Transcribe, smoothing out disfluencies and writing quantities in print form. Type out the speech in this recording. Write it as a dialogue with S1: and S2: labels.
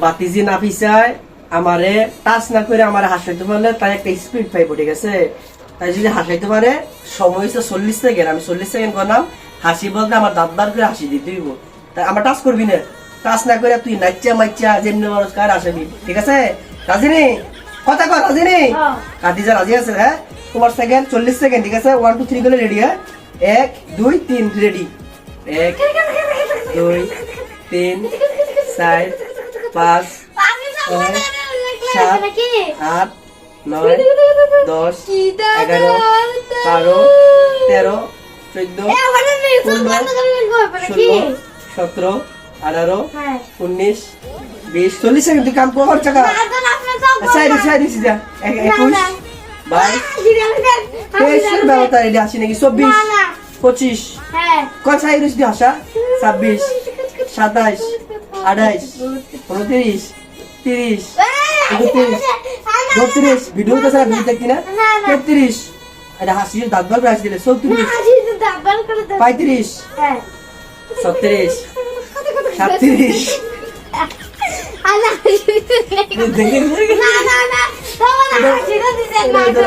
S1: বাতিজি না পিছায় আমারে টাচ না করে আমার হাসাইতে পারলে তাই একটা স্পিড পাইবো, ঠিক আছে? তাই যদি হাসাইতে পারে সময় হচ্ছে 40 সেকেন্ড, আমি 40 সেকেন্ড করলাম। হাসি বলতে আমার দাঁত বার করে হাসি দিতে হইব। তাই আমার টাচ করবি না, টাচ না করে তুই নাচ্চা মাচ্চা যেমনি মানুষ কার হাসাবি, ঠিক আছে? রাজিনী কথা কর, রাজিনী কাদিজা রাজি আছে? হ্যাঁ, তোমার সেকেন্ড 40 সেকেন্ড, ঠিক আছে? 1 2 3 করে রেডি? হ্যাঁ, 1 2 3 রেডি। 1 2 3 4 5 6 7 8 9 10 11 12 13 14 15 16 17 18 19 20 40 সেকেন্ড কাম কর চাকা। সাইড সাইড যা 21 22 ব্যবস্থা রেডি আসি নাকি 24 25 কোন সাইড দিয়ে আসা 26 27 28 29 30 32 ভিডিও তো স্যার ভিডিও দেখি না 33 এটা হাসির দাঁত বার করে দিলে 34 35 36 37
S2: না না না